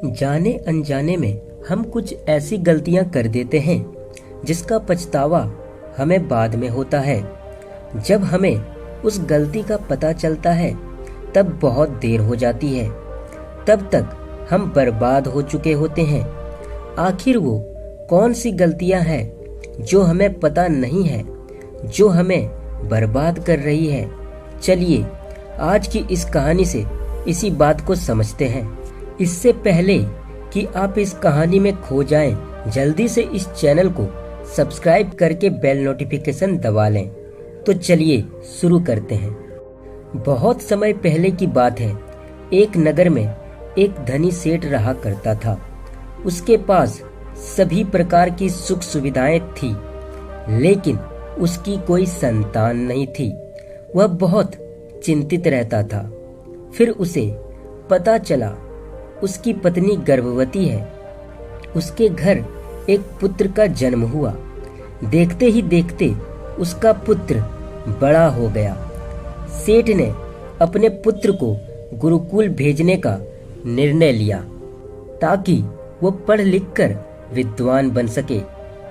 जाने अनजाने में हम कुछ ऐसी गलतियां कर देते हैं जिसका पछतावा हमें बाद में होता है। जब हमें उस गलती का पता चलता है तब बहुत देर हो जाती है। तब तक हम बर्बाद हो चुके होते हैं। आखिर वो कौन सी गलतियां हैं जो हमें पता नहीं है, जो हमें बर्बाद कर रही है? चलिए आज की इस कहानी से इसी बात को समझते हैं। इससे पहले कि आप इस कहानी में खो जाएं, जल्दी से इस चैनल को सब्सक्राइब करके बेल नोटिफिकेशन दबा लें। तो चलिए शुरू करते हैं। बहुत समय पहले की बात है। एक नगर में एक धनी सेठ रहा करता था। उसके पास सभी प्रकार की सुख सुविधाएं थी, लेकिन उसकी कोई संतान नहीं थी। वह बहुत चिंतित रहता था। फिर उसे पता चला उसकी पत्नी गर्भवती है। उसके घर एक पुत्र का जन्म हुआ। देखते ही देखते उसका पुत्र बड़ा हो गया। सेठ ने अपने पुत्र को गुरुकुल भेजने का निर्णय लिया ताकि वो पढ़ लिख कर विद्वान बन सके।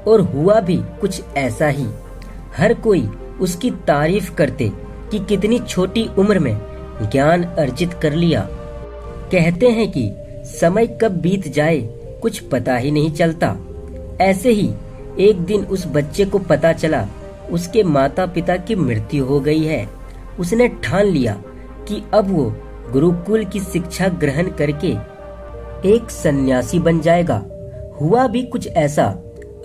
और हुआ भी कुछ ऐसा ही। हर कोई उसकी तारीफ करते कि कितनी छोटी उम्र में ज्ञान अर्जित कर लिया। कहते हैं कि समय कब बीत जाए कुछ पता ही नहीं चलता। ऐसे ही एक दिन उस बच्चे को पता चला उसके माता पिता की मृत्यु हो गई है। उसने ठान लिया कि अब वो गुरुकुल की शिक्षा ग्रहण करके एक सन्यासी बन जाएगा। हुआ भी कुछ ऐसा।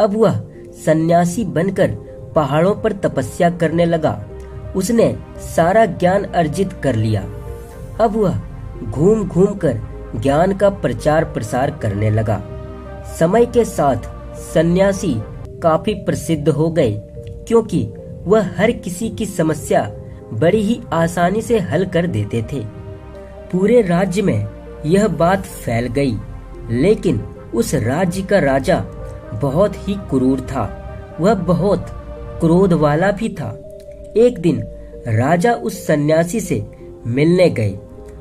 अब वह सन्यासी बनकर पहाड़ों पर तपस्या करने लगा। उसने सारा ज्ञान अर्जित कर लिया। अब वह घूम घूम कर ज्ञान का प्रचार प्रसार करने लगा। समय के साथ सन्यासी काफी प्रसिद्ध हो गए, क्योंकि वह हर किसी की समस्या बड़ी ही आसानी से हल कर देते थे। पूरे राज्य में यह बात फैल गई। लेकिन उस राज्य का राजा बहुत ही क्रूर था। वह बहुत क्रोध वाला भी था। एक दिन राजा उस सन्यासी से मिलने गए।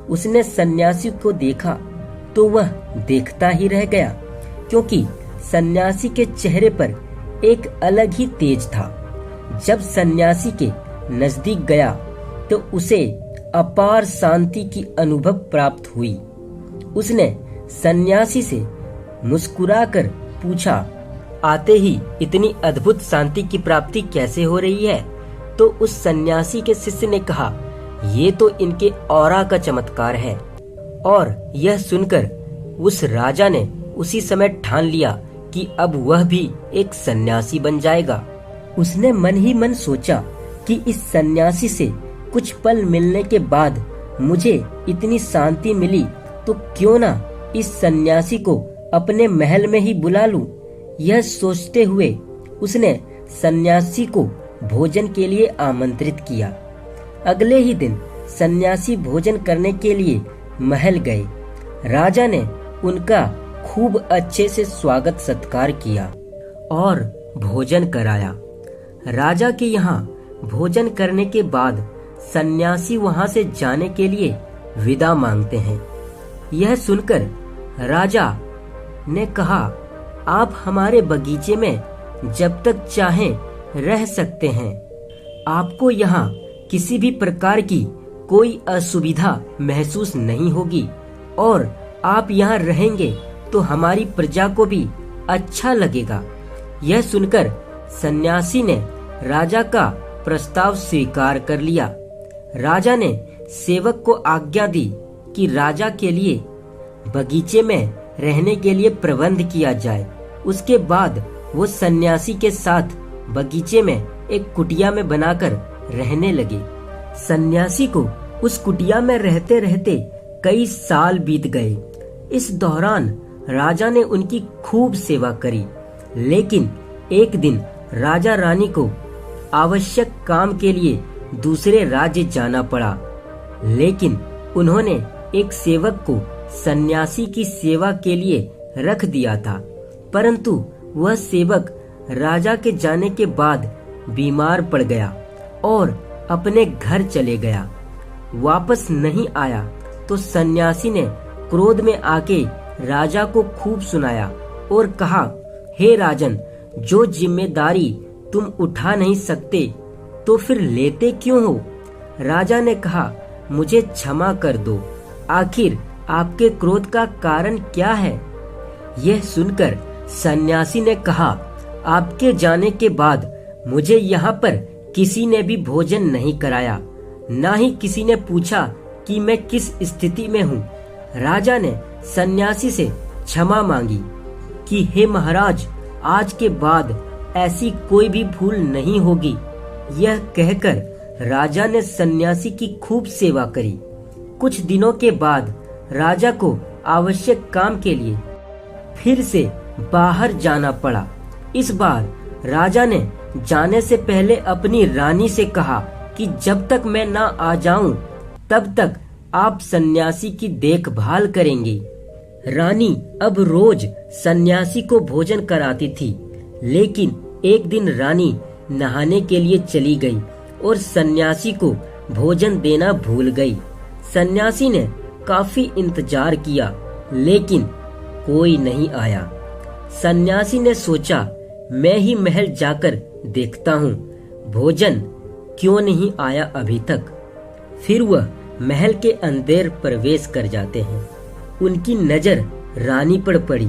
उसने सन्यासी को देखा तो वह देखता ही रह गया, क्योंकि सन्यासी के चेहरे पर एक अलग ही तेज था। जब सन्यासी के नजदीक गया तो उसे अपार शांति की अनुभव प्राप्त हुई। उसने सन्यासी से मुस्कुराकर पूछा, आते ही इतनी अद्भुत शांति की प्राप्ति कैसे हो रही है? तो उस सन्यासी के शिष्य ने कहा, ये तो इनके ऑरा का चमत्कार है। और यह सुनकर उस राजा ने उसी समय ठान लिया कि अब वह भी एक सन्यासी बन जाएगा। उसने मन ही मन सोचा कि इस सन्यासी से कुछ पल मिलने के बाद मुझे इतनी शांति मिली, तो क्यों ना इस सन्यासी को अपने महल में ही बुला लूं। यह सोचते हुए उसने सन्यासी को भोजन के लिए आमंत्रित किया। अगले ही दिन सन्यासी भोजन करने के लिए महल गए। राजा ने उनका खूब अच्छे से स्वागत सत्कार किया और भोजन कराया। राजा के यहाँ भोजन करने के बाद सन्यासी वहाँ से जाने के लिए विदा मांगते हैं। यह सुनकर राजा ने कहा, आप हमारे बगीचे में जब तक चाहें रह सकते हैं। आपको यहाँ किसी भी प्रकार की कोई असुविधा महसूस नहीं होगी, और आप यहाँ रहेंगे तो हमारी प्रजा को भी अच्छा लगेगा। यह सुनकर सन्यासी ने राजा का प्रस्ताव स्वीकार कर लिया। राजा ने सेवक को आज्ञा दी कि राजा के लिए बगीचे में रहने के लिए प्रबंध किया जाए। उसके बाद वो सन्यासी के साथ बगीचे में एक कुटिया में बनाकर रहने लगे। सन्यासी को उस कुटिया में रहते रहते कई साल बीत गए। इस दौरान राजा ने उनकी खूब सेवा करी। लेकिन एक दिन राजा रानी को आवश्यक काम के लिए दूसरे राज्य जाना पड़ा। लेकिन उन्होंने एक सेवक को सन्यासी की सेवा के लिए रख दिया था, परंतु वह सेवक राजा के जाने के बाद बीमार पड़ गया और अपने घर चले गया। वापस नहीं आया तो सन्यासी ने क्रोध में आके राजा को खूब सुनाया और कहा, हे राजन, जो जिम्मेदारी तुम उठा नहीं सकते तो फिर लेते क्यों हो? राजा ने कहा, मुझे क्षमा कर दो, आखिर आपके क्रोध का कारण क्या है? यह सुनकर सन्यासी ने कहा, आपके जाने के बाद मुझे यहाँ पर किसी ने भी भोजन नहीं कराया, ना ही किसी ने पूछा कि मैं किस स्थिति में हूँ। राजा ने सन्यासी से क्षमा मांगी कि हे महाराज, आज के बाद ऐसी कोई भी भूल नहीं होगी। यह कहकर राजा ने सन्यासी की खूब सेवा करी। कुछ दिनों के बाद राजा को आवश्यक काम के लिए फिर से बाहर जाना पड़ा। इस बार राजा ने जाने से पहले अपनी रानी से कहा कि जब तक मैं ना आ जाऊं तब तक आप सन्यासी की देखभाल करेंगी। रानी अब रोज सन्यासी को भोजन कराती थी, लेकिन एक दिन रानी नहाने के लिए चली गई और सन्यासी को भोजन देना भूल गई। सन्यासी ने काफी इंतजार किया, लेकिन कोई नहीं आया। सन्यासी ने सोचा, मैं ही महल जाकर देखता हूँ, भोजन क्यों नहीं आया अभी तक। फिर वह महल के अंदर प्रवेश कर जाते हैं। उनकी नजर रानी पर पड़ी।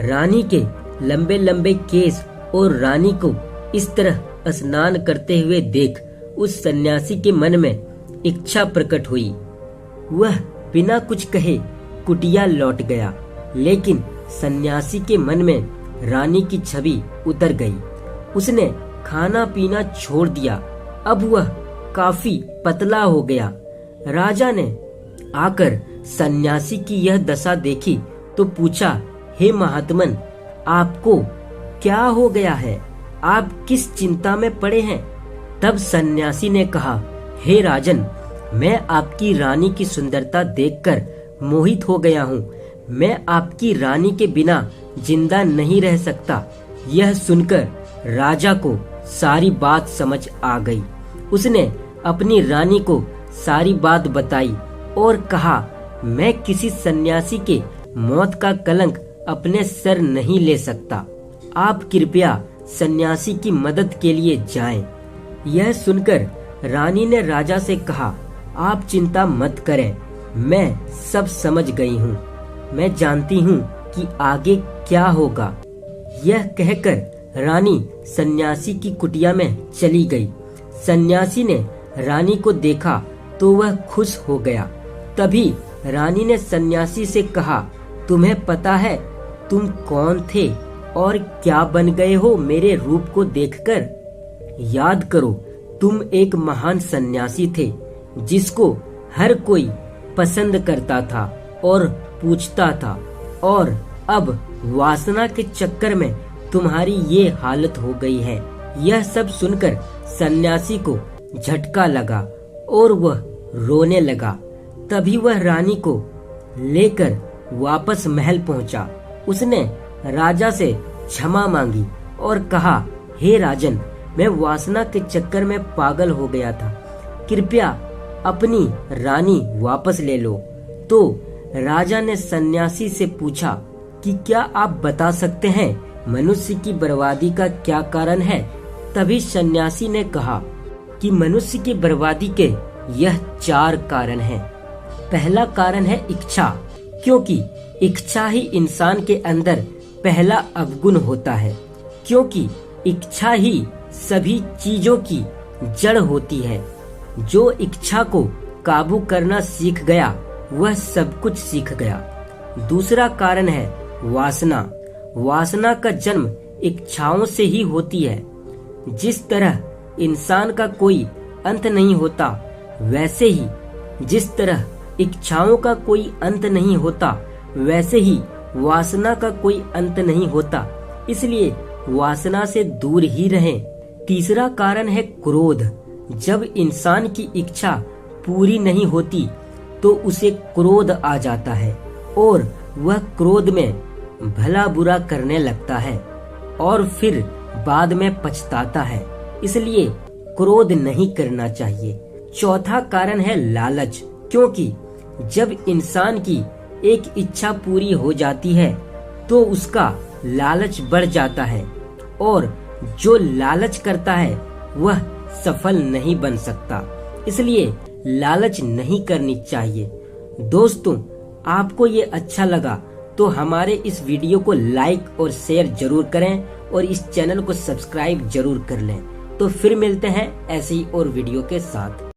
रानी के लंबे लंबे केस और रानी को इस तरह स्नान करते हुए देख उस सन्यासी के मन में इच्छा प्रकट हुई। वह बिना कुछ कहे कुटिया लौट गया, लेकिन सन्यासी के मन में रानी की छवि उतर गई। उसने खाना पीना छोड़ दिया। अब वह काफी पतला हो गया। राजा ने आकर सन्यासी की यह दशा देखी तो पूछा, हे महात्मन, आपको क्या हो गया है? आप किस चिंता में पड़े हैं? तब सन्यासी ने कहा, हे राजन, मैं आपकी रानी की सुंदरता देखकर मोहित हो गया हूँ। मैं आपकी रानी के बिना जिंदा नहीं रह सकता। यह सुनकर राजा को सारी बात समझ आ गई। उसने अपनी रानी को सारी बात बताई और कहा, मैं किसी सन्यासी के मौत का कलंक अपने सर नहीं ले सकता। आप कृपया सन्यासी की मदद के लिए जाएं। यह सुनकर रानी ने राजा से कहा, आप चिंता मत करें, मैं सब समझ गई हूँ। मैं जानती हूँ कि आगे क्या होगा। यह कहकर रानी सन्यासी की कुटिया में चली गई। सन्यासी ने रानी को देखा तो वह खुश हो गया। तभी रानी ने सन्यासी से कहा, तुम्हें पता है तुम कौन थे और क्या बन गए हो मेरे रूप को देखकर? याद करो, तुम एक महान सन्यासी थे जिसको हर कोई पसंद करता था और पूछता था, और अब वासना के चक्कर में तुम्हारी ये हालत हो गई है। यह सब सुनकर सन्यासी को झटका लगा और वह रोने लगा। तभी वह रानी को लेकर वापस महल पहुंचा। उसने राजा से क्षमा मांगी और कहा, हे राजन, मैं वासना के चक्कर में पागल हो गया था, कृपया अपनी रानी वापस ले लो। तो राजा ने सन्यासी से पूछा कि क्या आप बता सकते हैं मनुष्य की बर्बादी का क्या कारण है? तभी सन्यासी ने कहा कि मनुष्य की बर्बादी के यह 4 कारण हैं। पहला कारण है इच्छा, क्योंकि इच्छा ही इंसान के अंदर पहला अवगुण होता है, क्योंकि इच्छा ही सभी चीजों की जड़ होती है। जो इच्छा को काबू करना सीख गया वह सब कुछ सीख गया। दूसरा कारण है वासना। वासना का जन्म इच्छाओं से ही होती है। जिस तरह इंसान का कोई अंत नहीं होता, वैसे ही जिस तरह इच्छाओं का कोई अंत नहीं होता, वैसे ही वासना का कोई अंत नहीं होता। इसलिए वासना से दूर ही रहें। तीसरा कारण है क्रोध। जब इंसान की इच्छा पूरी नहीं होती तो उसे क्रोध आ जाता है और वह क्रोध में भला बुरा करने लगता है और फिर बाद में पछताता है। इसलिए क्रोध नहीं करना चाहिए। चौथा कारण है लालच, क्योंकि जब इंसान की एक इच्छा पूरी हो जाती है तो उसका लालच बढ़ जाता है और जो लालच करता है वह सफल नहीं बन सकता। इसलिए लालच नहीं करनी चाहिए। दोस्तों, आपको ये अच्छा लगा तो हमारे इस वीडियो को लाइक और शेयर जरूर करें और इस चैनल को सब्सक्राइब जरूर कर लें। तो फिर मिलते हैं ऐसी और वीडियो के साथ।